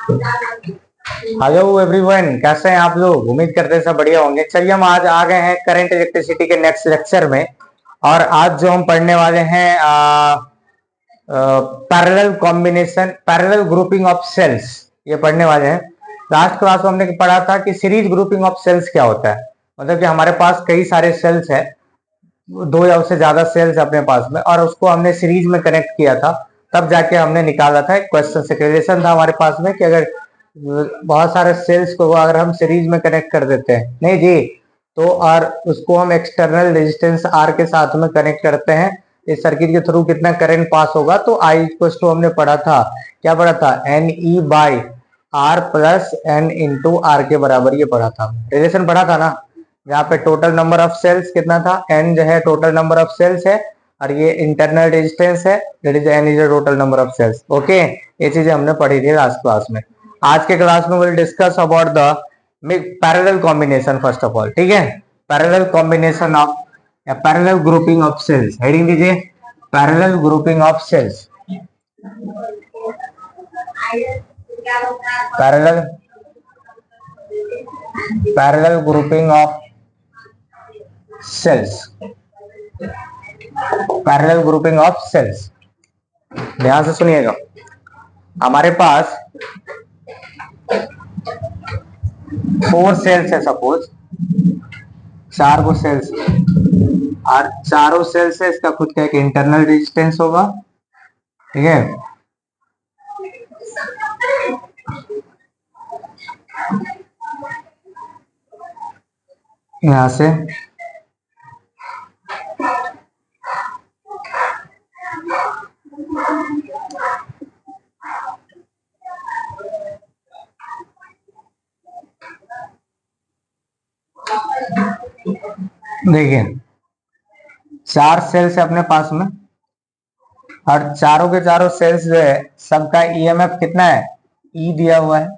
Hello everyone, कैसे हैं आप लोग? उम्मीद करते हैं सब बढ़िया होंगे। चलिए हम आज आ गए हैं करंट इलेक्ट्रिसिटी के नेक्स्ट लेक्चर में। और आज जो हम पढ़ने वाले हैं parallel combination, parallel grouping of cells, ये पढ़ने वाले हैं। लास्ट क्लास में हमने पढ़ा था कि सीरीज ग्रुपिंग ऑफ सेल्स क्या होता है। मतलब कि हमारे पास कई सारे सेल्स है, दो या उससे ज्यादा सेल्स अपने पास में, और उसको हमने सीरीज में कनेक्ट किया था। तब जाके हमने निकाला था एक क्वेश्चन, से रिलेशन था हमारे पास में कि अगर बहुत सारे सेल्स को अगर हम सीरीज में कनेक्ट कर देते हैं, नहीं जी, तो और उसको हम एक्सटर्नल रेजिस्टेंस आर के साथ में कनेक्ट करते हैं, इस सर्किट के थ्रू कितना करंट पास होगा। तो आई इक्वल टू हमने पढ़ा था, क्या पढ़ा था, n e by r plus n into r के बराबर, ये पढ़ा था, रिलेशन पढ़ा था ना। यहाँ पे टोटल नंबर ऑफ सेल्स कितना था, एन जो है टोटल नंबर ऑफ सेल्स है, और ये इंटरनल रेजिस्टेंस है, that is n is the total number of cells. Okay, ये चीजें हमने पढ़ी थी लास्ट क्लास में। आज के क्लास में will discuss about the parallel combination first of all. ठीक है, पैरेलल कॉम्बिनेशन ऑफ या parallel grouping of cells. Heading दीजिए, parallel grouping of cells. Parallel parallel grouping of cells, parallel grouping of cells. ध्यान से सुनिएगा, हमारे पास 4 sales है, suppose 4 को सेल्स, और चारों सेल्स है, इसका खुद का एक इंटरनल रेजिस्टेंस होगा। ठीक है, यहां से देखिए 4 सेल्स है अपने पास में, और चारों के चारों सेल्स जो है सबका ईएमएफ कितना है, ई दिया हुआ है,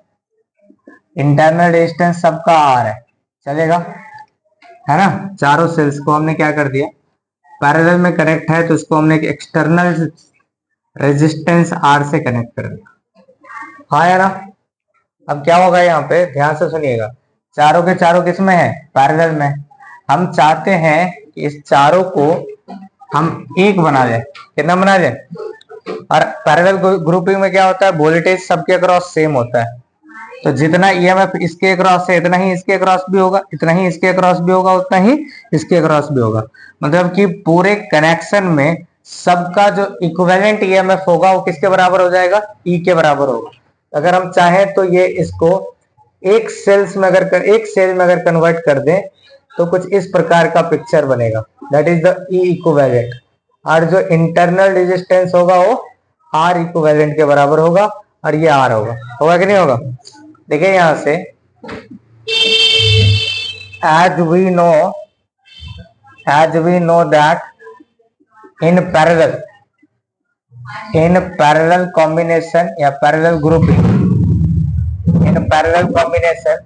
इंटरनल रेजिस्टेंस सबका आर है, चलेगा, है ना। चारों सेल्स को हमने क्या कर दिया, पैरेलल में कनेक्ट है, तो इसको हमने एक एक्सटर्नल रेजिस्टेंस आर से कनेक्ट कर दिया। हाँ या ना। अब क्या होगा यहाँ पे, ध्यान से सुनिएगा, चारों के चारों किस में है, पैरेलल में। हम चाहते हैं कि इस चारों को हम एक बना लें, कितना बना लें। और पैरेलल ग्रुपिंग में क्या होता है, वोल्टेज सबके अक्रॉस सेम होता है, तो जितना ईएमएफ इसके अक्रॉस है इतना ही इसके अक्रॉस भी होगा, इतना ही इसके अक्रॉस भी होगा, उतना ही इसके अक्रॉस भी होगा। मतलब कि पूरे कनेक्शन में सबका जो इक्विवेलेंट ईएमएफ होगा वो किसके बराबर हो जाएगा, ई के बराबर होगा। अगर हम चाहें तो ये इसको एक सेल्स में अगर एक सेल में अगर कन्वर्ट कर दें तो कुछ इस प्रकार का पिक्चर बनेगा, that is the E equivalent. और जो इंटरनल रेजिस्टेंस होगा वो आर इक्विवेलेंट के बराबर होगा, और ये आर होगा कि नहीं होगा। देखिए यहां से, as we know that in parallel combination या parallel grouping, in parallel combination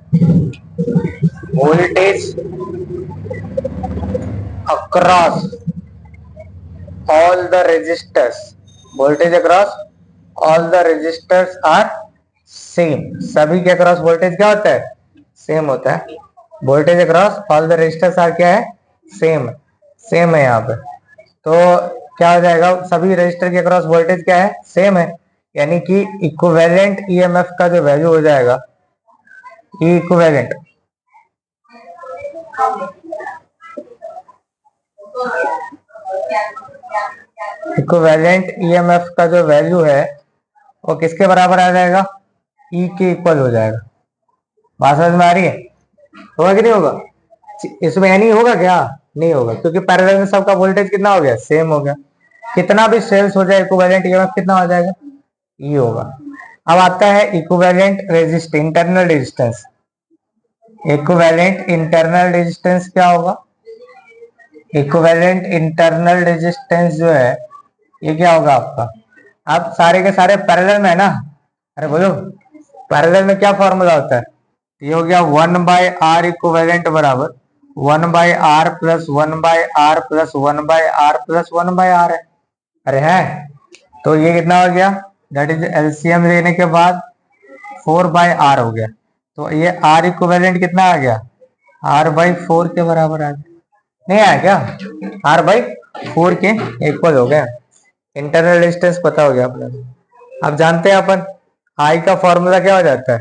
voltage across all the resistors, voltage across all the resistors are same. सभी के अक्रॉस वोल्टेज क्या होता है, सेम होता है। Voltage across all the resistors are क्या है, सेम, सेम है यहाँ पे। तो क्या हो जाएगा, सभी रेजिस्टर के अक्रॉस वोल्टेज क्या है, सेम है, यानी कि इक्विवेलेंट ईएमएफ का जो वैल्यू हो जाएगा, इक्विवेलेंट ईएमएफ का जो वैल्यू है वो किसके बराबर आ जाएगा, ई के इक्वल हो जाएगा। बात समझ में आ रही है, होगा कि नहीं होगा। इसमें नहीं होगा क्या, नहीं होगा, क्योंकि पैरेलल में सबका वोल्टेज कितना हो गया, सेम हो गया। कितना भी सेल्स हो जाए इक्विवेलेंट ईएमएफ कितना हो जाएगा, ई होगा। अब आता है equivalent resistance, internal resistance. Equivalent internal resistance क्या होगा, इक्विवेलेंट इंटरनल रेजिस्टेंस जो है ये क्या होगा आपका। अब सारे के सारे पैरेलल में है ना, अरे बोलो, पैरेलल में क्या फॉर्मूला होता है, ये हो गया 1/r इक्विवेलेंट बराबर 1/r plus 1/r plus 1/r plus 1/r है। अरे है, तो ये कितना हो गया, दैट इज एलसीएम लेने के बाद 4/r हो गया। तो ये R इक्विवेलेंट कितना आ गया, R/4 के बराबर आ गया। नहीं आया क्या, R/4 के इक्वल हो गया। इंटरनल डिस्टेंस पता हो गया अपने। अब जानते हैं अपन I का फॉर्मूला क्या हो जाता है,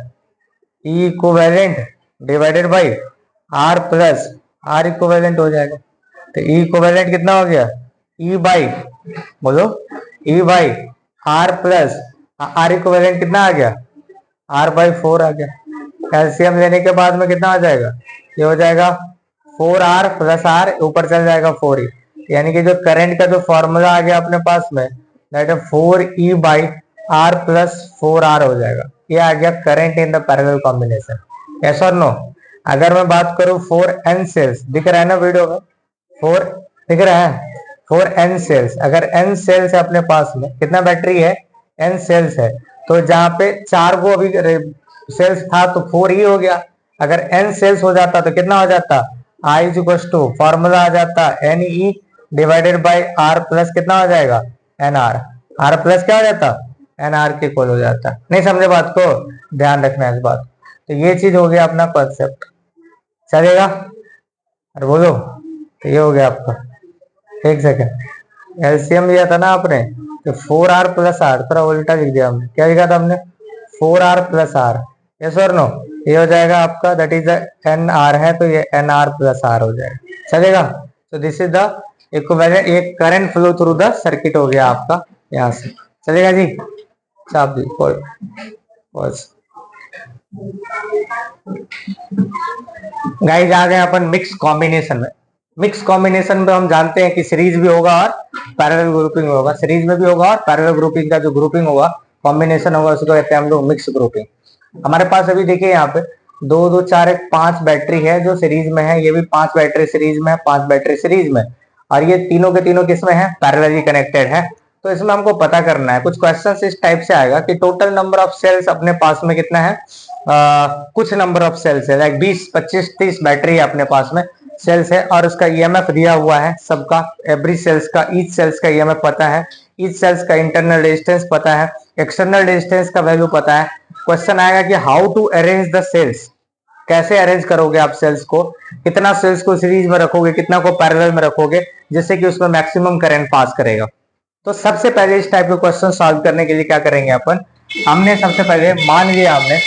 E equivalent divided by R plus R equivalent हो जाएगा। तो E इक्विवेलेंट कितना हो गया, E बाई, बोलो E by R plus R equivalent कितना आ गया, R/4 आ गया। एलसीएम लेने के बाद में कितना आ जाएगा, ये हो जाएगा 4R प्लस R, ऊपर चल जाएगा 4E। यानी कि जो करंट का जो फॉर्मूला आ गया अपने पास में, दैट है 4E by R plus 4R हो जाएगा। ये आ गया current in the parallel combination. Yes और नो। अगर मैं बात करूं 4N सेल्स, दिख रहा है ना वीडियो में, 4 दिख रहा है, 4N सेल्स। अगर N सेल्स है अपने पास में, कितना बैटरी है, N सेल्स है, तो जहां पे 4 को अभी सेल्स था तो 4E हो गया। अगर N सेल्स हो जाता तो कितना हो जाता, I is equal to formula आ जाता NE divided by R plus कितना हो जाएगा, NR। R प्लस क्या हो जाता, NR के इक्वल हो जाता। नहीं समझे बात को, ध्यान रखना है इस बात। तो ये चीज हो गया अपना कॉन्सेप्ट, चलेगा। और बोलो, तो ये हो गया आपका, एक सेकेंड, एलसीएम लिया था ना आपने, तो 4R प्लस R, थोड़ा उल्टा लिख दिया हमने, क्या लिखा था हमने, 4R प्लस R। यस और नो। ये हो जाएगा आपका, दैट इज NR है, तो ये NR प्लस R हो जाएगा, चलेगा। तो दिस इज द इक्विवेलेंट, ये current flow through the circuit हो गया आपका यहाँ से, चलेगा जी। चाप दी गाइस, आ गए अपन मिक्स कॉम्बिनेशन में। मिक्स कॉम्बिनेशन में हम जानते हैं कि सीरीज भी होगा और पैरेलल ग्रुपिंग होगा। सीरीज में भी होगा और पैरेलल ग्रुपिंग का जो ग्रुपिंग होगा, कॉम्बिनेशन होगा, उसको कहते हैं हम लोग मिक्स ग्रुपिंग। हमारे पास अभी देखिए यहाँ पे 2 2 4 1 5 बैटरी है जो सीरीज में है, ये भी 5 बैटरी सीरीज में है, 5 बैटरी सीरीज में, और ये तीनों के तीनों किसमें है, पैरेलली कनेक्टेड है। तो इसमें हमको पता करना है, कुछ क्वेश्चन इस टाइप से आएगा कि टोटल नंबर ऑफ सेल्स अपने पास में कितना है, कुछ नंबर ऑफ सेल्स है, लाइक 20 25 30 बैटरी अपने पास में सेल्स है, और उसका ईएमएफ दिया हुआ है सबका, एवरी सेल्स का, ईच सेल्स का ईएमएफ पता है, ईच सेल्स का इंटरनल रेजिस्टेंस पता है, एक्सटर्नल रेजिस्टेंस का वैल्यू पता है। क्वेश्चन आएगा कि how to arrange the cells, कैसे अरेंज करोगे आप सेल्स को, कितना सेल्स को सीरीज में रखोगे, कितना को पैरेलल में रखोगे, जिससे कि उसमें मैक्सिमम करंट पास करेगा। तो सबसे पहले इस टाइप के क्वेश्चन सॉल्व करने के लिए क्या करेंगे अपन, हमने सबसे पहले मान लिया हमने,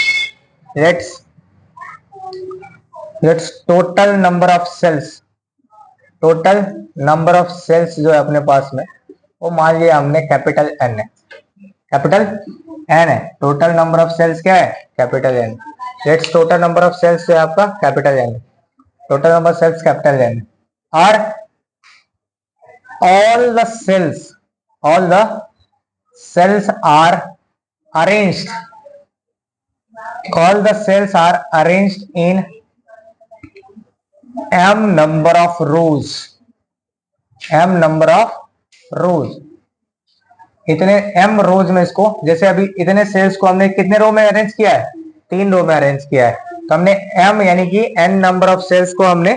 let's total number of cells, total number of cells जो है अपने पास में, वो मान लिया हमने कैपिटल N है, कैपिटल N है। टोटल नंबर ऑफ सेल्स क्या है, capital N। Let's total number of cells जो है आपका capital N, total number of cells capital N, और all the cells are arranged, all the cells are arranged in m number of rows, m number of rows, इतने m rows में इसको, जैसे अभी इतने सेल्स को हमने कितने रो में अरेंज किया है, 3 रो में अरेंज किया है। तो हमने m यानी कि n नंबर ऑफ सेल्स को हमने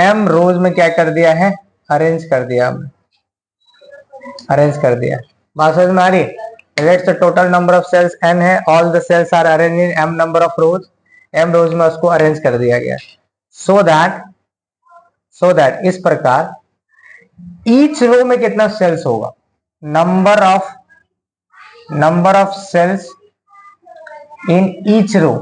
m रोज में क्या कर दिया है, अरेंज कर दिया, हमने अरेंज कर दिया। बात समझ में आ रही, let's the total number of cells n है, all the cells are arrange in m number of rows, m rows में उसको अरेंज कर दिया गया, सो दैट इस प्रकार ईच रो में कितना सेल्स होगा, number of cells in each row,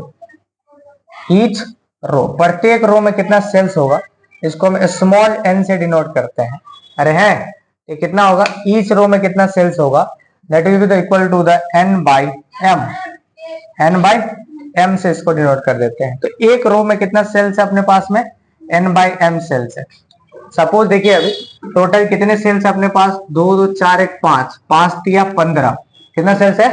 प्रत्येक रो में कितना सेल्स होगा, इसको हम स्मॉल n से डिनोट करते हैं। अरे हैं, ये कितना होगा, ईच रो में कितना सेल्स होगा, that will be equal to the n by m से इसको डिनोट कर देते हैं। तो एक रो में कितना सेल्स है अपने पास में, n बाई m सेल्स है। सपोज देखिए अभी टोटल कितने सेल्स है अपने पास, 2 2 4 1 5, 5 तिया 15, कितना सेल्स है,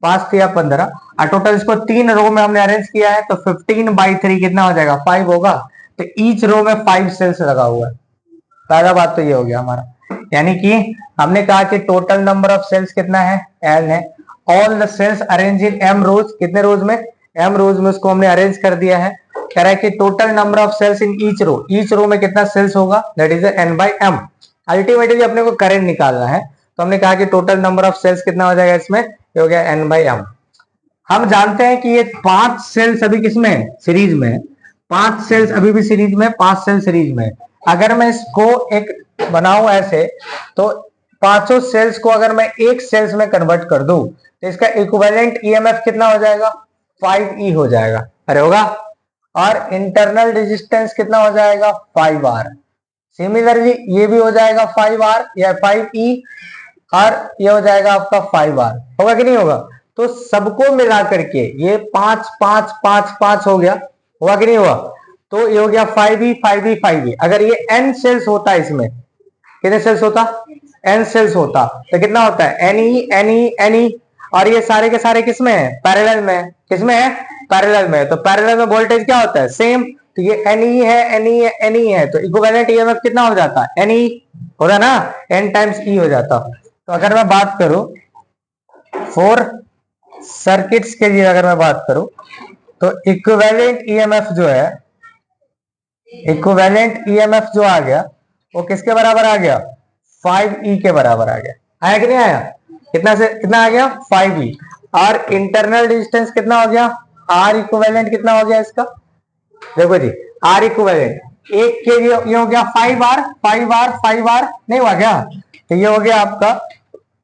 5 तिया 15, और टोटल इसको 3 रो में हमने अरेंज किया है, तो 15/3 कितना हो जाएगा, 5 होगा। तो ईच रो में 5 सेल्स लगा हुआ है। पहला बात तो ये हो गया हमारा, यानी कि हमने कहा कि टोटल नंबर ऑफ सेल्स कितना है, N है, all the cells arrange in m rows, कितने रोज में, m रोज में उसको हमने अरेंज कर दिया है। कह रहा है कि total number of cells in each row में कितना सेल्स होगा, that is n by m। Ultimately अपने को करंट निकालना है, तो हमने कहा कि टोटल नंबर ऑफ सेल्स कितना हो जाएगा इसमें, ये हो गया n बाई m। हम जानते हैं कि ये 5 सेल्स अभी किसमें है, सीरीज में है। 5 सेल्स अभी भी सीरीज में, 5 सेल सीरीज में। अगर मैं इसको एक बनाऊं ऐसे, तो पांचों सेल्स को अगर मैं एक सेल्स में कन्वर्ट कर दूं तो इसका इक्विवेलेंट ईएमएफ कितना हो जाएगा, 5E हो जाएगा। अरे होगा। और इंटरनल रेजिस्टेंस कितना हो जाएगा, 5R। सिमिलरली ये भी हो जाएगा 5R या 5E, और ये हो जाएगा आपका 5R। होगा कि नहीं होगा? तो सबको मिला करके ये 5 5 5 5 हो गया, हुआ कि नहीं हुआ? तो ये हो गया 5E 5E 5E। अगर ये n सेल्स होता है, इसमें कितने सेल्स होता, n सेल्स होता, तो कितना होता है, Ne Ne Ne। और ये सारे के सारे किसमें है, पैरेलल में। किसमें है, पैरेलल में। तो पैरेलल में वोल्टेज क्या होता है, सेम। तो ये Ne है Ne है Ne है, तो इक्विवेलेंट ईएमएफ कितना हो जाता है, Ne होता ना, n टाइम्स E हो जाता। तो अगर मैं बात करूं 4 सर्किट्स के लिए, अगर मैं बात करूं तो इक्विवेलेंट ईएमएफ जो है, इक्विवेलेंट ईएमएफ जो आ गया वो किसके बराबर आ गया, 5E के बराबर आ गया। आया कि नहीं आया? कितना से कितना आ गया, 5E। और इंटरनल रेजिस्टेंस कितना हो गया, R इक्विवेलेंट कितना हो गया इसका, देखो जी, R इक्विवेलेंट एक के लिए ये हो गया 5R 5R 5R, नहीं हुआ क्या? तो ये हो गया आपका,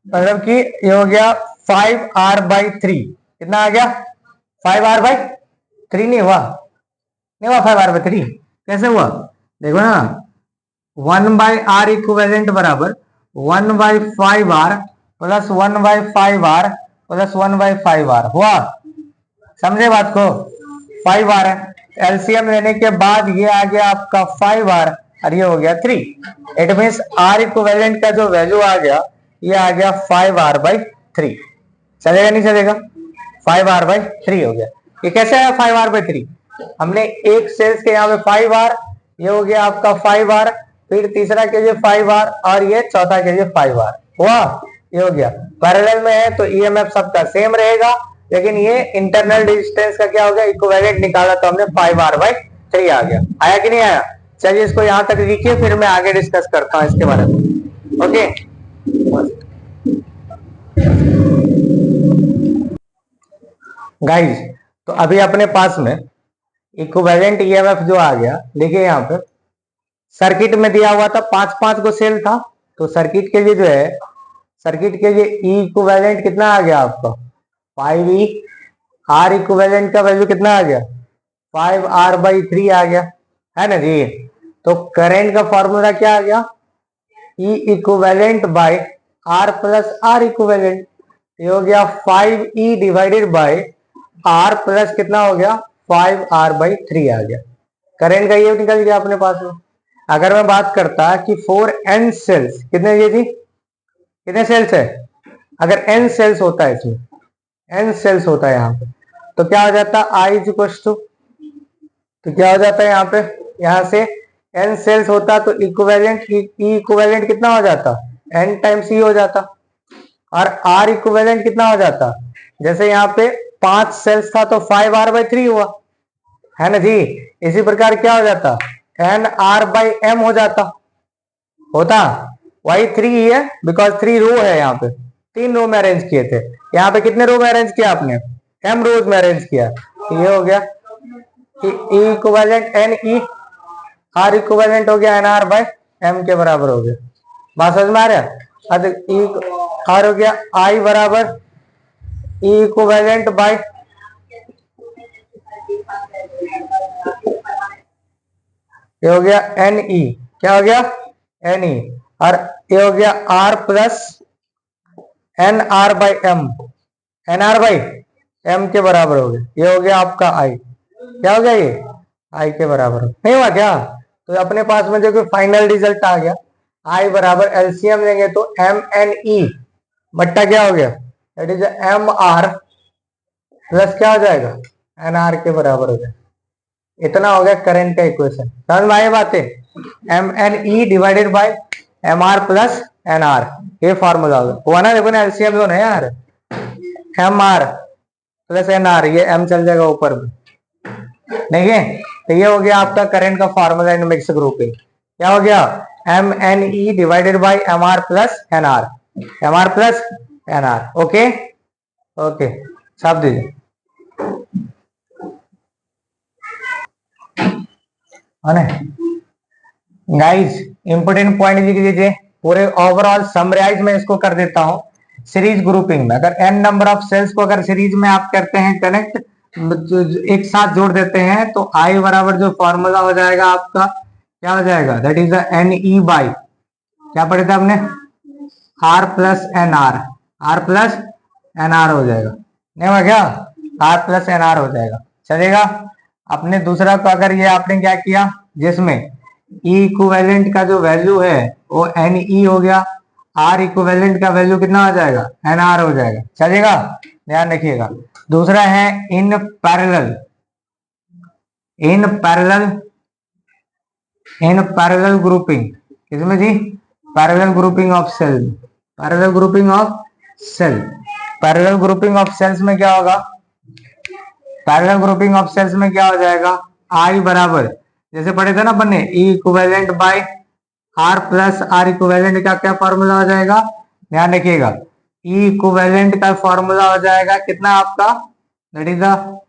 मतलब कि ये हो गया 5R/3। कितना आ गया, 5R/3 नहीं हुआ, नहीं हुआ 5R/3। कैसे हुआ, देखो ना, 1/R इक्विवेलेंट बराबर 1/5R plus 1/5R plus 1/5R हुआ। समझे बात को? 5R है, एलसीएम लेने के बाद ये आ गया आपका 5R और ये हो गया 3। इट मीन्स R इक्विवेलेंट का जो वैल्यू आ गया, ये आ गया 5R/3। चलेगा नहीं चलेगा, 5R/3 हो गया। ये कैसे आया 5R/3? हमने एक सेल्स के यहाँ पे 5R, ये हो गया आपका 5R, फिर तीसरा के लिए 5R और ये चौथा के लिए 5R हुआ। ये हो गया, पैरेलल में है तो ईएमएफ सबका सेम रहेगा, लेकिन ये इंटरनल रेजिस्टेंस का क्या हो गया, इक्विवेलेंट निकाला तो हमने 5R/3 आ गया। आया कि नहीं आया? चलिए इसको यहां तक लिखिए, फिर मैं आगे डिस्कस करता हूं इसके बारे में। ओके गाइस, तो अभी अपने पास में इक्विवेलेंट ईएमएफ जो आ गया, देखिए यहाँ पे सर्किट में दिया हुआ था 5 को सेल था, तो सर्किट के लिए जो है, सर्किट के लिए ई इक्विवेलेंट कितना आ गया आपका, 5E। R इक्विवेलेंट का वैल्यू कितना आ गया, 5R/3 आ गया, है ना जी। तो करंट का फॉर्मूला क्या आ गया, E equivalent by R plus R equivalent. ये हो गया 5E divided by R plus कितना हो गया, 5R/3 आ गया। करंट का ये निकल गया अपने पास में। अगर मैं बात करता कि 4n सेल्स, कितने ये थी, कितने सेल्स है, अगर n सेल्स होता है, इसमें n सेल्स होता है यहाँ पे, तो क्या हो जाता है, I इज इक्वल टू, तो क्या हो जाता है यहाँ पे, यहाँ से n सेल्स होता तो इक्विवेलेंट E इक्विवेलेंट कितना हो जाता, n टाइम्स E हो जाता। और R इक्विवेलेंट कितना हो जाता, जैसे यहाँ पे 5 सेल्स था तो 5R/3 हुआ, है ना जी। इसी प्रकार क्या हो जाता, NR/M हो जाता, होता वही 3 ही है, बिकॉज 3 रो है, यहाँ पे 3 रो में अरेंज किए थे। यहाँ पे कितने रो में अरेंज किया आपने, M रोज में अरेंज किया। तो ये हो गया E equivalent NE, R equivalent हो गया NR/M के बराबर हो गया। बात समझ में आ रहा है? R हो गया I बराबर E इक्विवेलेंट बाय ये हो गया NE, क्या हो गया NE, और ये हो गया R प्लस NR/M, NR/M के बराबर हो गया। ये हो गया आपका I, क्या हो गया, ये I के बराबर हो, नहीं हुआ क्या? तो अपने पास में जो कि फाइनल रिजल्ट आ गया, I बराबर एलसीएम लेंगे तो MNE बट्टा क्या हो गया, दैट इज MR प्लस क्या हो जाएगा, NR के बराबर हो गया। इतना हो गया करंट का इक्वेशन। समझ में आई बातें, MNE divided by MR plus NR, ये फॉर्मूला होगा। हुआ ना, देखो ना एलसीएम जो है यार, MR प्लस NR, ये M चल जाएगा ऊपर में, नहीं है। तो ये हो गया आपका करंट का फॉर्मूला इन मिक्स ग्रुपिंग। क्या हो गया, MNE divided by MR plus NR, MR plus NR। Okay okay, छाप दीजिए। है ना गाइस। इंपोर्टेंट पॉइंट लिख लीजिए, पूरे ओवरऑल समराइज में इसको कर देता हूं। सीरीज ग्रुपिंग में अगर n नंबर ऑफ सेल्स को अगर सीरीज में आप करते हैं कनेक्ट, एक साथ जोड़ देते हैं, तो I बराबर जो फॉर्मूला हो जाएगा आपका क्या हो जाएगा, that is n e by, क्या पढ़े थे आपने, r plus n r, r plus n r हो जाएगा, नहीं हुआ क्या, आर प्लस एन आर हो जाएगा, चलेगा। अपने दूसरा को अगर ये आपने क्या किया, जिसमें ई इक्विवेलेंट का जो वैल्यू है वो एन ई हो गया, आर इक्विवेलेंट का वैल्यू कितना हो जाएगा, एन आर हो जाएगा, चलेगा, ध्यान रखिएगा। दूसरा है in parallel, in parallel, in parallel grouping, किसमें जी, parallel grouping of cell, parallel grouping of cell. Parallel grouping of cells में क्या होगा, पैरेलल ग्रुपिंग ऑफ सेल्स में क्या हो जाएगा, आई बराबर जैसे पढ़े थे ना अपन ने, E equivalent by R plus R equivalent का क्या फॉर्मूला हो जाएगा, ध्यान रखिएगा, ई इक्विवेलेंट का फॉर्मूला हो जाएगा कितना आपका, दैट इज द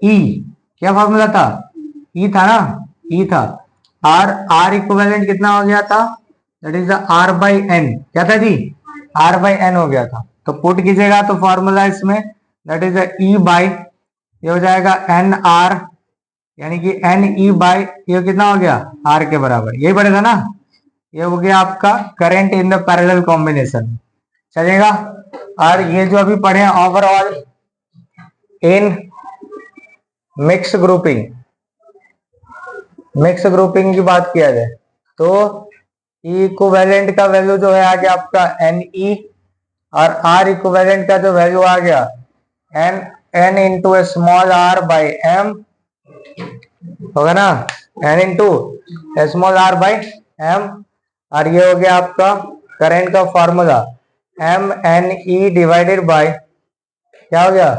ई, क्या फॉर्मूला था, ई था ना, ई था, और आर इक्विवेलेंट कितना हो गया था, that is the r by n, क्या था जी, आर बाई एन हो गया था। तो पुट कीजिएगा तो फॉर्मूला इसमें that is the E by, ये हो जाएगा एन आर, यानी कि एन ई बाई ये कितना हो गया, आर के बराबर, यही पड़ेगा ना, ये हो गया आपका current in the parallel combination, चलेगा। और ये जो अभी पढ़े overall in mix grouping, mix grouping की बात किया जाए तो ई इक्विवेलेंट का वैल्यू जो है आ गया आपका एन ई, और आर इक्विवेलेंट का जो वैल्यू आ गया n n into small are by m, होगा ना, n into small are by m, और ये हो गया आपका करंट का formula m n e divided by क्या हो गया,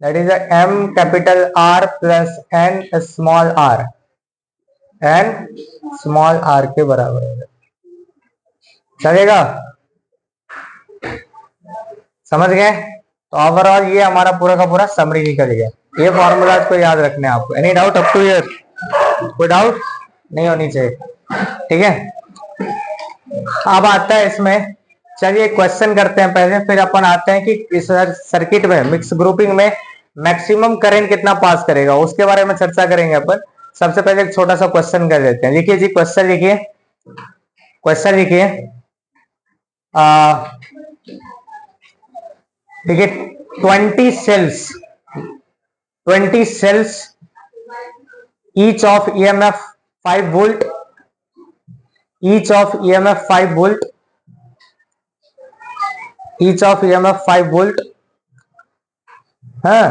that is m capital r plus n small r, n small r के बराबर होगा, चलेगा, समझ गए। तो ओवरऑल ये हमारा पूरा का पूरा समरी निकल गया, ये फॉर्मूला को याद रखने आपको, any doubt up to here, कोई डाउट नहीं होनी चाहिए, ठीक है। अब आता है इसमें, चलिए क्वेश्चन करते हैं पहले, फिर अपन आते हैं कि इस सर्किट में मिक्स ग्रुपिंग में मैक्सिमम करंट कितना पास करेगा उसके बारे में चर्चा करेंगे अपन। सबसे पहले एक छोटा सा क्वेश्चन कर लेते हैं, लिखिए जी क्वेश्चन लिखिए, क्वेश्चन लिखिए, देखिए 20 cells, 20 cells each of EMF 5 volt, each of EMF 5 volt, each of EMF 5 volt, हाँ,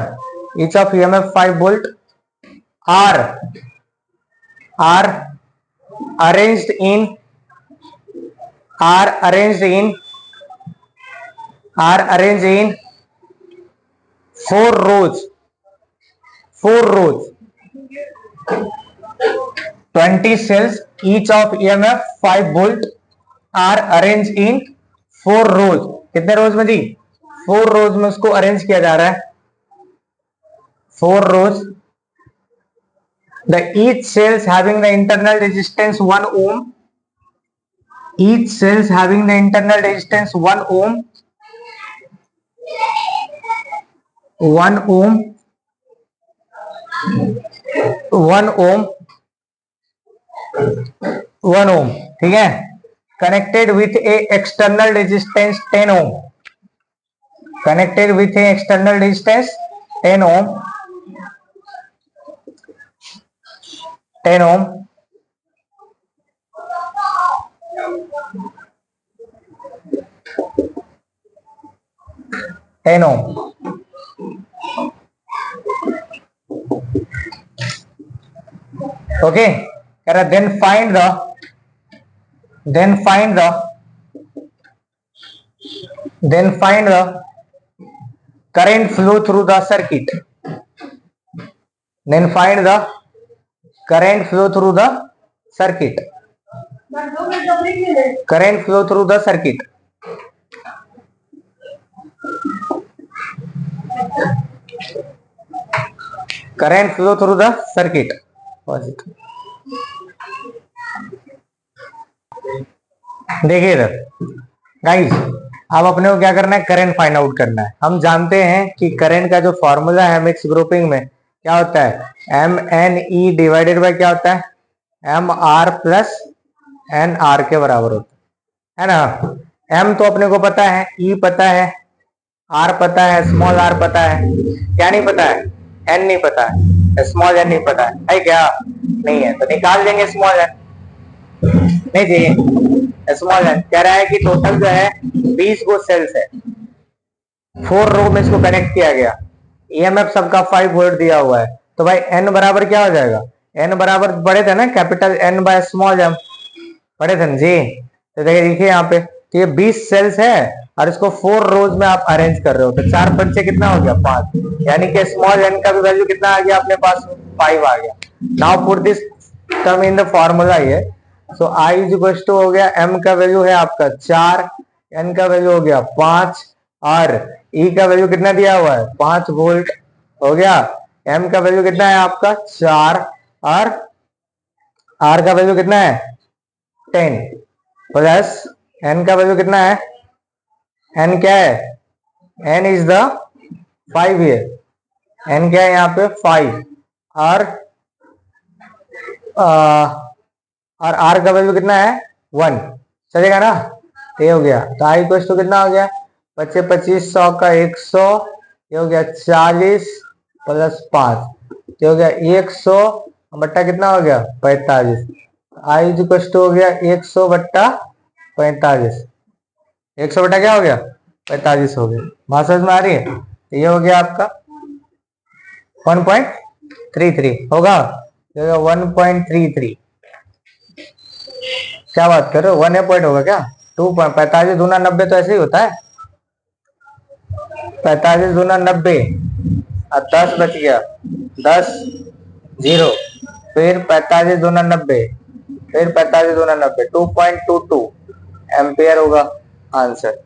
each of EMF 5 volt are arranged in, are arranged in 4 rows, 4 rows, 20 cells each of EMF 5 volt are arranged in 4 rows, कितने rows में जी, 4 रोज में उसको arrange किया जा रहा है, 4 rows, the each cells having the internal resistance 1 ohm, each cells having the internal resistance 1 ohm, 1 ohm, 1 ohm, 1 ohm, ठीक है, connected with a external resistance 10 ohm, connected with a external resistance 10 ohm, 10 ohm, okay, then find the current flow through the circuit, then find the current flow through the circuit, current flow through the circuit, current flow through the circuit, देखिए इधर guys, अब अपने को क्या करना है, current find out करना है। हम जानते हैं कि करंट का जो फॉर्मूला है मिक्स ग्रुपिंग में क्या होता है, m n e divided by क्या होता है, m r plus n r के बराबर होता है ना। एम तो अपने को पता है, ई पता है, आर पता है, स्मॉल आर पता है, क्या नहीं पता है, एन नहीं पता है, स्मॉल एन नहीं पता है क्या, नहीं है, तो निकाल देंगे स्मॉल एन, नहीं चाहिए स्मॉल एन। कह रहा है कि टोटल जो है 20 गो सेल्स है, 4 रो में इसको कनेक्ट किया गया, ईएमएफ सबका 5 वोल्ट दिया हुआ है, तो भाई एन बराबर क्या हो जाएगा, एन बराबर पढ़े थे ना capital N by small m, पढ़े थे जी। तो देखिए यहाँ पे, तो ये 20 सेल्स है और इसको 4 रोज में आप अरेंज कर रहे हो, तो 4 पंचे कितना हो गया 5, यानी कि स्मॉल एन का भी वैल्यू कितना आ गया अपने पास, 5 आ गया। Now put this term in the formula ये, सो आई इज इक्वल टू हो गया, एम का वैल्यू है आपका 4, एन का वैल्यू हो गया 5 और ई का वैल्यू कितना दिया हुआ है 5 वोल्ट हो गया। एम का वैल्यू कितना है आपका 4 और आर का वैल्यू कितना है 10 प्लस एन का वैल्यू कितना है, एन क्या है, n is the 5 here, n क्या है यहाँ पे 5 और आर का वैल्यू कितना है 1, चलेगा ना। ये हो गया, तो आई इक्वल टू कितना हो गया, 25 25 100 का 100, ये हो गया 40 प्लस 5, ये हो गया 100 बट्टा कितना हो गया 45, आई इक्वल टू हो गया 100 बट्टा 45, 100 बट्टा क्या हो गया 45 हो गया। बात समझ में आ रही है, तो ये हो गया आपका 1.33 होगा, 1.33, क्या बात कर रहे हो, 1 पॉइंट होगा क्या, 2.45 दूना 90 तो ऐसे ही होता है, 45 दूना 90 और 10 बच गया 10 0, फिर 45 दूना 90, फिर 45 दूना 90, 2.22 एम्पियर होगा आंसर।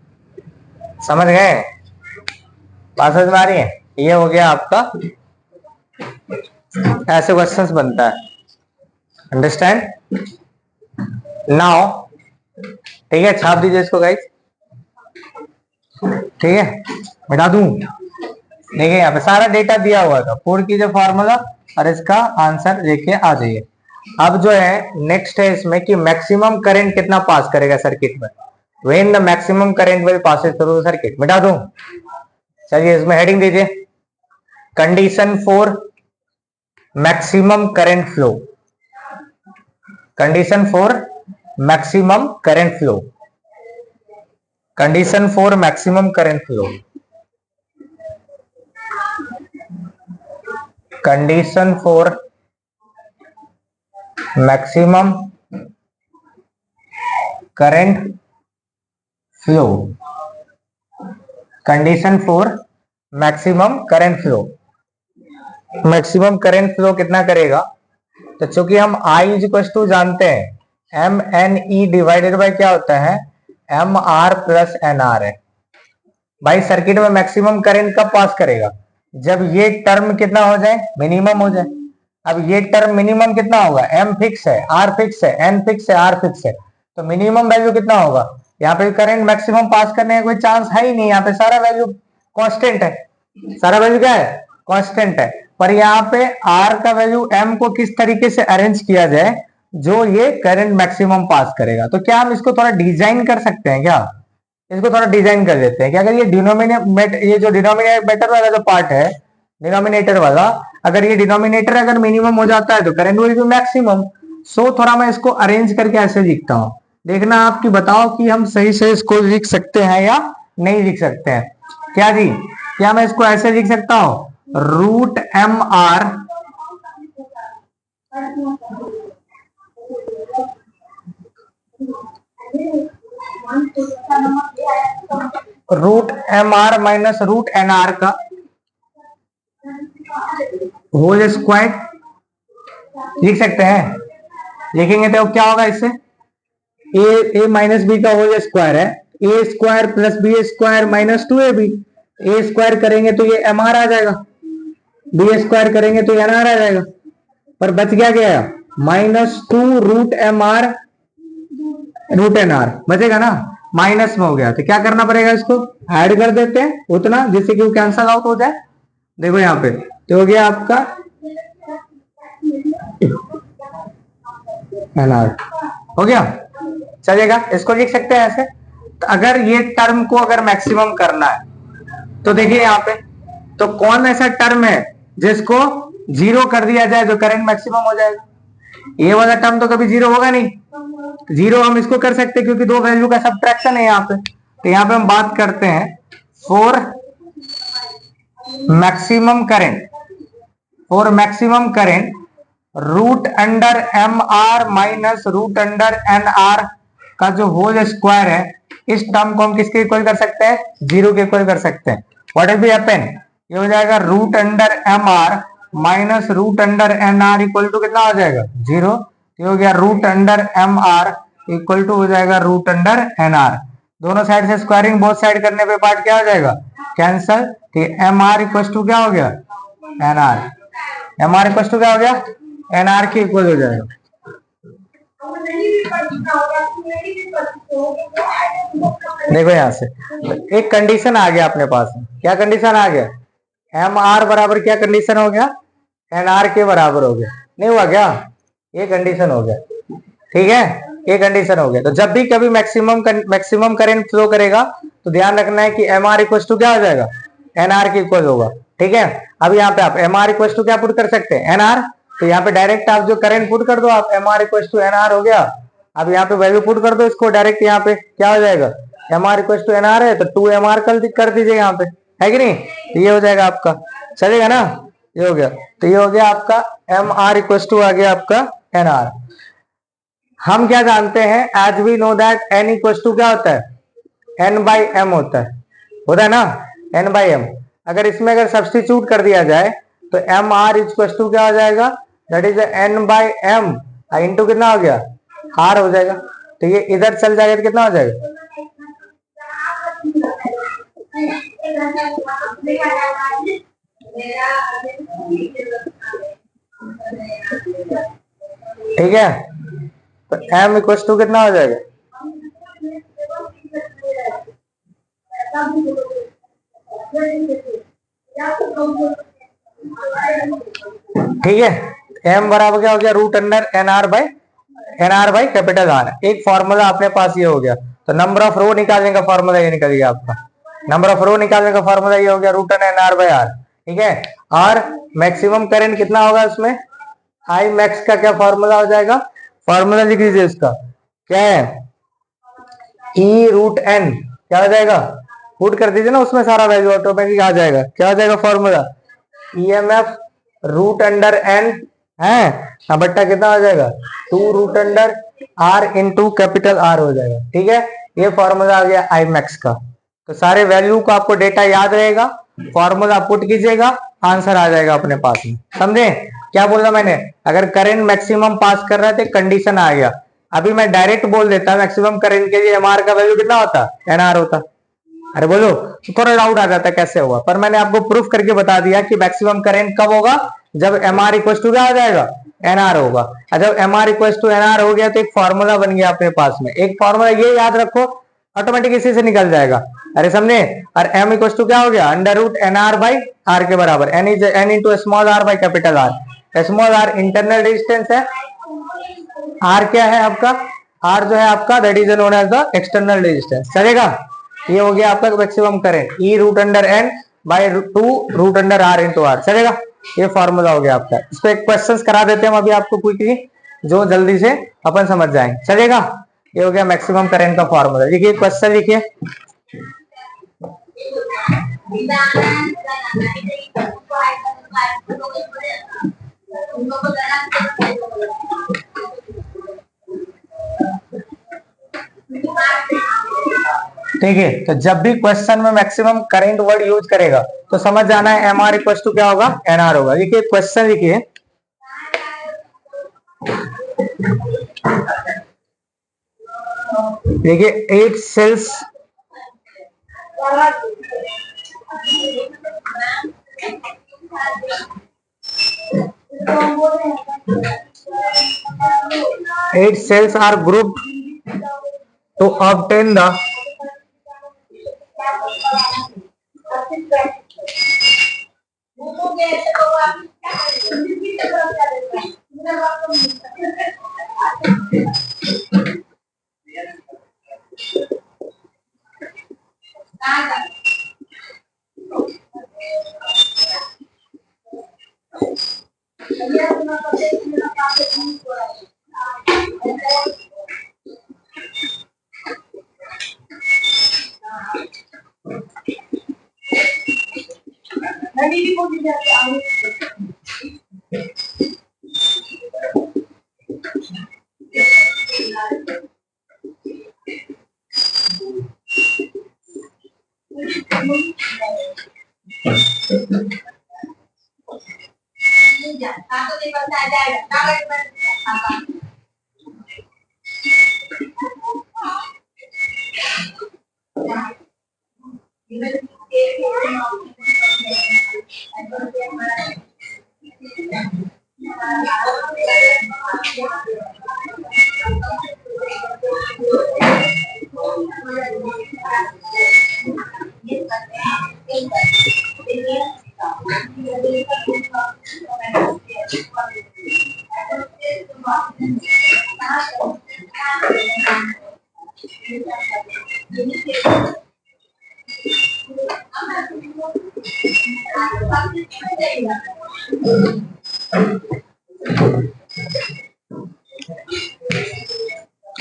समझ गए, बात समझ में आ रही है। ये हो गया आपका, ऐसे क्वेश्चंस बनता है, अंडरस्टैंड नाउ, ठीक है, छाप दीजिए इसको गाइस, ठीक है, बता दूं, देखिए यहाँ पे सारा डेटा दिया हुआ था, पुट कीजिए फॉर्मूला और इसका आंसर लेके आ जाइए। अब जो है नेक्स्ट है इसमें कि मैक्सिमम करंट कितना पास करेगा सर्किट में, when the maximum current will pass through circuit, मिटा दूं, चलिए इसमें हेडिंग दीजिए, condition for maximum current flow, condition for maximum current flow, condition for maximum current flow, condition for maximum current flow, condition for maximum current flow, maximum current flow कितना करेगा, तो चूंकि हम आई इज इक्वल टू जानते हैं m n e divided by क्या होता है m r plus n r है। भाई सर्किट में मैक्सिमम करंट कब पास करेगा, जब ये टर्म कितना हो जाए मिनिमम हो जाए। अब ये टर्म मिनिमम कितना होगा, एम फिक्स है, आर फिक्स है, एन फिक्स है, आर फिक्स है, तो मिनिमम वैल्यू कितना होगा, यहाँ पे करंट मैक्सिमम पास करने का कोई चांस है ही नहीं, यहाँ पे सारा वैल्यू कांस्टेंट है, सारा वैल्यू क्या है कांस्टेंट है। पर यहाँ पे आर का वैल्यू एम को किस तरीके से अरेंज किया जाए जो ये करंट मैक्सिमम पास करेगा, तो क्या हम इसको थोड़ा डिजाइन कर सकते हैं क्या, इसको थोड़ा डिजाइन कर देते हैं कि अगर ये ये जो डिनोमिनेटर वाला जो पार्ट है, डिनोमिनेटर वाला, अगर ये डिनोमिनेटर अगर मिनिमम हो जाता है तो करंट विल बी मैक्सिमम। सो थोड़ा मैं इसको अरेंज करके ऐसे लिखता हूं, देखना आपकी बताओ कि हम सही से इसको लिख सकते हैं या नहीं लिख सकते हैं। क्या जी, क्या मैं इसको ऐसे लिख सकता हूं, root M R minus root N R का होल स्क्वायर लिख सकते हैं, लिखेंगे तो क्या होगा इससे, ए माइनस बी का होल स्क्वायर है, A square plus B square minus 2ab, A square करेंगे तो ये एम आर आ जाएगा, बी स्क्वायर करेंगे तो एन आर आ जाएगा, पर बच क्या गया -2 root M r root N r बचेगा ना, माइनस में हो गया तो क्या करना पड़ेगा, इसको ऐड कर देते हैं उतना जिससे कि वो कैंसल आउट हो जाए। देखो यहाँ पे तो हो गया आपका एन आर, हो गया, चलेगा, इसको लिख सकते हैं ऐसे। तो अगर ये टर्म को अगर मैक्सिमम करना है तो देखिए यहाँ पे, तो कौन ऐसा टर्म है जिसको जीरो कर दिया जाए जो करंट मैक्सिमम हो जाएगा, ये वाला टर्म तो कभी जीरो होगा नहीं। जीरो हम इसको कर सकते हैं क्योंकि दो वैल्यू का सब्ट्रैक्शन है यहाँ पे। तो यहाँ पे हम बात करते हैं for maximum current root under m are minus root under n are का जो होल स्क्वायर है, इस टर्म को हम किसके इक्वल कर सकते हैं, जीरो के इक्वल कर सकते हैं। व्हाट विल बी हैपन, ये हो जाएगा root under m are minus root under n r equal to कितना हो जाएगा, जीरो। ये हो गया root under m r equal to हो जाएगा रूट अंडर एन आर। दोनों साइड से स्क्वायरिंग बोथ साइड करने पे पार्ट क्या हो जाएगा, कैंसल। तो एम आर इक्वल टू क्या हो गया, N r. M r equal to क्या हो गया, एन आर के इक्वल हो जाएगा। देखो यहां से एक कंडीशन आ गया अपने पास में, क्या कंडीशन आ गया, एम आर बराबर क्या कंडीशन हो गया, एन आर के बराबर हो गया, नहीं हुआ क्या, ये कंडीशन हो गया, ठीक है, ये कंडीशन हो गया। तो जब भी कभी मैक्सिमम करंट फ्लो करेगा तो ध्यान रखना है कि एम आर इक्वल टू क्या हो जाएगा, एन आर के इक्वल होगा, ठीक है। अब यहाँ पे आप एम आर इक्वल टू क्या पुट कर सकते हैं, एन आर। तो यहाँ पे डायरेक्ट आप जो करंट पुट कर दो, आप m r equal to n r हो गया। अब यहाँ पे वैल्यू पुट कर दो इसको डायरेक्ट, यहाँ पे क्या हो जाएगा, m r equal to n r है तो 2 एम आर कर दीजिए यहाँ पे, है कि नहीं, तो ये हो जाएगा आपका, चलेगा ना, ये हो गया। तो ये हो गया आपका एम आर इक्वल टू आ गया आपका एन आर। हम क्या जानते हैं, as we know that n equal to क्या होता है, एन बाई एम होता है ना, एन बाई एम। अगर इसमें अगर सब्स्टिट्यूट कर दिया जाए तो एम आर इक्वल टू क्या हो जाएगा, that is n by m into कितना हो गया, आर हो जाएगा। तो ये इधर चल जाएगा तो कितना हो जाएगा, ठीक है। तो m इक्वल टू कितना हो जाएगा, ठीक है, m बराबर क्या हो गया, root under n are by capital r. एक फॉर्मूला अपने पास ये हो गया। तो नंबर ऑफ रो निकालने का फॉर्मूला ये निकल गया आपका, नंबर ऑफ रो निकालने का फॉर्मूला ये हो गया root under n are by r, ठीक है। और मैक्सिमम करंट कितना होगा उसमें, आई मैक्स का क्या फॉर्मूला हो जाएगा, फॉर्मूला लिख लीजिए इसका, क्या है, ई रूट एन, क्या हो जाएगा, पुट कर दीजिए ना उसमें सारा वैल्यू ऑटोमेटिक आ जाएगा, क्या हो जाएगा formula, EMF root under n है बट्टा कितना हो जाएगा, 2 root under are into capital r हो जाएगा, ठीक है। ये फॉर्मूला आ गया आई मैक्स का। तो सारे वैल्यू को आपको डेटा याद रहेगा, फॉर्मूला पुट कीजिएगा, आंसर आ जाएगा अपने पास में, समझे क्या बोला मैंने। अगर करंट मैक्सिमम पास कर रहे थे, कंडीशन आ गया, अभी मैं डायरेक्ट बोल देता मैक्सिमम करंट के लिए एमआर का वैल्यू कितना होता, एनआर होता, अरे बोलो, थोड़ा डाउट आ जाता कैसे होगा, पर मैंने आपको प्रूफ करके बता दिया कि मैक्सिमम करंट कब होगा, जब एम आर इक्वल टू क्या हो जाएगा, एनआर होगा। और जब m r equal to n r हो गया तो एक फॉर्मूला बन गया अपने पास में, एक फॉर्मूला ये याद रखो, ऑटोमेटिक इसी से निकल जाएगा, अरे समझे। और एम इक्वल टू क्या हो गया, under root N R by R के बराबर, N is N into small are by capital R. Small R internal resistance है, आर क्या है आपका, आर जो है आपका that is known as the external resistance, चलेगा। ये हो गया आपका maximum current, E root under N by 2 root under are into R, चलेगा। ये फॉर्मूला हो गया आपका। इसको एक क्वेश्चंस करा देते हैं हम अभी आपको क्विकली, जो जल्दी से अपन समझ जाएंगे, चलेगा। ये हो गया मैक्सिमम करंट का फॉर्मूला। लिखिए क्वेश्चन, लिखिए ठीक है। तो जब भी क्वेश्चन में मैक्सिमम करंट वर्ड यूज करेगा तो समझ जाना है एम आर इक्वल टू क्या होगा, एन आर होगा। देखिए क्वेश्चन लिखिए, देखिए 8 cells 8 cells are grouped to obtain the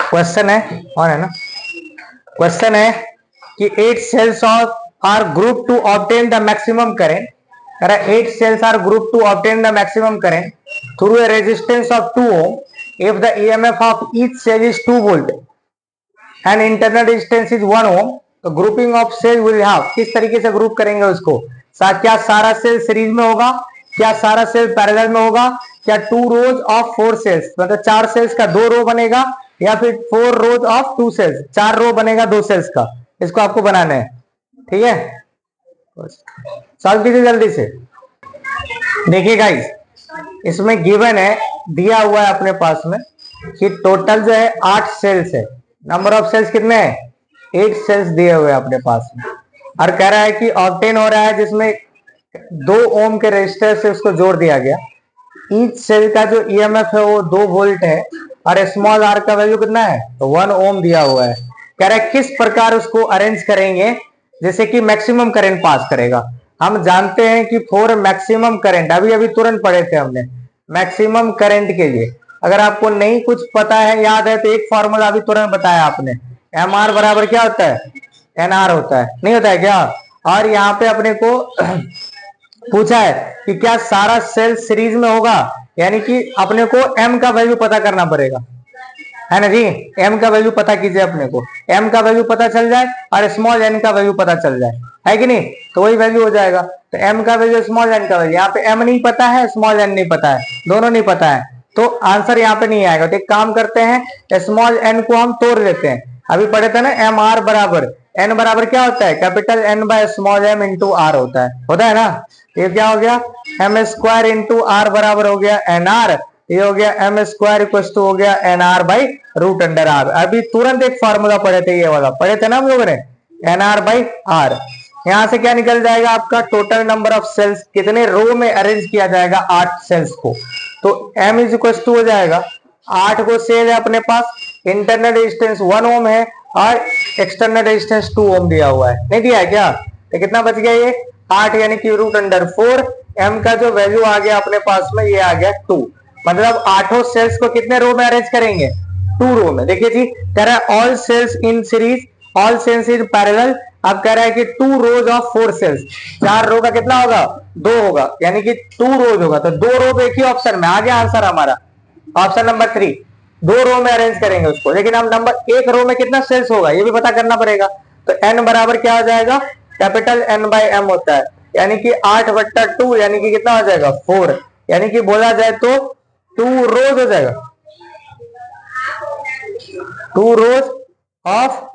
question है और है ना, क्वेश्चन है कि 8 cells are grouped to obtain the maximum current. 8 cells are grouped to obtain the maximum current through a resistance of 2 ohm if the EMF of each cell is 2 volt and internal resistance is 1 ohm. तो grouping of cell will have, किस तरीके से group करेंगे उसको, क्या सारा cell series में होगा, क्या सारा सेल पैरेलल में होगा, क्या 2 रोज ऑफ 4 सेल्स मतलब 4 सेल्स का 2 रो बनेगा, या फिर 4 रोज ऑफ 2 सेल्स 4 रो बनेगा 2 सेल्स का, इसको आपको बनाना है। ठीक है, सॉल्व कीजिए जल्दी से। देखिए गाइस, इसमें गिवन है, दिया हुआ है अपने पास में कि टोटल जो है 8 सेल्स है। नंबर ऑफ सेल्स कितने हैं, 8 सेल्स दिए हुए हैं अपने पास में, और कह रहा है कि ऑब्टेन हो रहा है जिसमें 2 ओम के रेजिस्टर से उसको जोड़ दिया गया। ईच सेल का जो ईएमएफ है वो 2 वोल्ट है और स्मॉल आर का वैल्यू कितना है, तो 1 ओम दिया हुआ है। कह रहा है किस प्रकार उसको अरेंज करेंगे जैसे कि मैक्सिमम करंट पास करेगा। हम जानते हैं कि फॉर मैक्सिमम करंट, अभी अभी तुरंत पढ़े थे हमने, मैक्सिमम करंट के लिए अगर आपको नहीं कुछ पता है, याद है, तो एक फॉर्मूला अभी तुरंत बताया आपने, एम आर बराबर क्या होता है, एन आर होता है, नहीं होता है क्या। और यहाँ पे अपने को पूछा है कि क्या सारा सेल सीरीज में होगा, यानी कि अपने को एम का वैल्यू पता करना पड़ेगा, है ना जी। एम का वैल्यू पता कीजिए, अपने को एम का वैल्यू पता चल जाए और स्मॉल एन का वैल्यू पता चल जाए, है कि नहीं, तो वही वैल्यू हो जाएगा। तो एम का वैल्यू स्मॉल एन का वैल्यू, यहाँ पे एम नहीं पता है, स्मॉल एन नहीं पता है, दोनों नहीं पता है, तो आंसर यहाँ पे नहीं आएगा। तो एक काम करते हैं, स्मॉल एन को हम तोड़ लेते हैं। अभी पढ़े थे ना, एम आर बराबर एन बराबर क्या होता है, capital N by small M into R होता है ना। ये क्या हो गया, एम स्क्वायर इंटू आर बराबर हो गया एन आर, ये हो गया एम स्क्वायर इक्वल टू हो गया N R by root under R. अभी तुरंत एक फॉर्मूला पढ़े थे, ये वाला पढ़े थे ना हम लोगों ने, एन आर बाई आर। यहां से क्या निकल जाएगा आपका, टोटल नंबर ऑफ सेल्स, कितने रो में अरेंज किया जाएगा 8 सेल्स को, तो m इज इक्वल टू हो जाएगा 8 को सेल है अपने पास, इंटरनल रेजिस्टेंस 1 ओम है और एक्सटर्नल रेजिस्टेंस 2 ओम दिया हुआ है, नहीं दिया है क्या, तो कितना बच गया ये 8 यानी कि रूट अंडर 4, m का जो वैल्यू आ गया अपने पास में ये आ गया 2। मतलब 8 सेल्स को कितने रो में अरेंज करेंगे, 2 रो में। देखिए जी, कह रहा है all cells in series, all cells in parallel. अब कह रहा है कि 2 रोज ऑफ 4 सेल्स, 4 रो का कितना होगा, 2 होगा, यानी कि 2 रोज होगा, तो 2 रो एक ही ऑप्शन में आ गया आंसर हमारा, ऑप्शन नंबर 3। 2 रो में अरेंज करेंगे उसको, लेकिन हम नंबर 1 रो में कितना सेल्स होगा ये भी पता करना पड़ेगा। तो n बराबर क्या हो जाएगा, कैपिटल n बाई m होता है, यानी कि 8/2 यानी कि कितना हो जाएगा 4, यानी कि बोला जाए तो 2 रोज हो जाएगा, 2 रोज ऑफ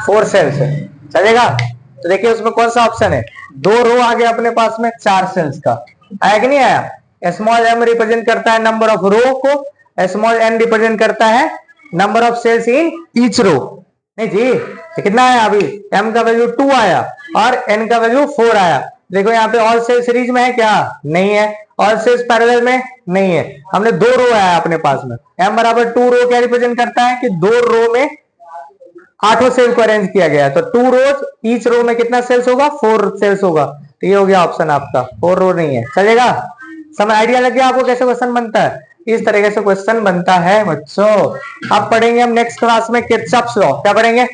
4 सेल्स है, चलेगा। तो देखिए उसमें कौन सा ऑप्शन है, 2 रो आ गया अपने पास में 4 सेल्स का, आया कि नहीं आया। स्मॉल एम रिप्रेजेंट करता है नंबर ऑफ रो को स्मॉल n रिप्रेजेंट करता है number of cells in each row. नहीं जी, तो कितना आया अभी, m का वैल्यू 2 आया और n का वैल्यू 4 आया। देखो यहाँ पे ऑल सेल सीरीज में है क्या, नहीं है। ऑल सेल्स पैरेलल में नहीं है। हमने 2 रो आया अपने पास में, m बराबर 2 रो क्या रिप्रेजेंट करता है कि 2 रो में 8 सेल को अरेंज किया गया है, तो 2 रोज, ईच रो में कितना सेल्स होगा, 4 सेल्स होगा। तो ये हो गया ऑप्शन आपका, 4 रो नहीं है। चलेगा, समझ आइडिया लग गया आपको कैसे क्वेश्चन बनता है, इस तरीके से क्वेश्चन बनता है बच्चों। अब पढ़ेंगे हम नेक्स्ट क्लास में किरचॉफ्स लॉ। क्या पढ़ेंगे,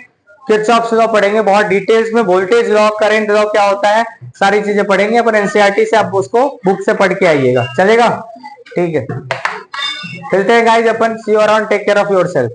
किरचॉफ्स लॉ पढ़ेंगे बहुत डिटेल्स में। वोल्टेज लॉ, करंट लॉ क्या होता है, सारी चीजें पढ़ेंगे अपन एनसीईआरटी से, आप उसको बुक से पढ़ के आइएगा। चलेगा, ठीक है, चलते हैं गाइस अपन। See you around, take care of yourself.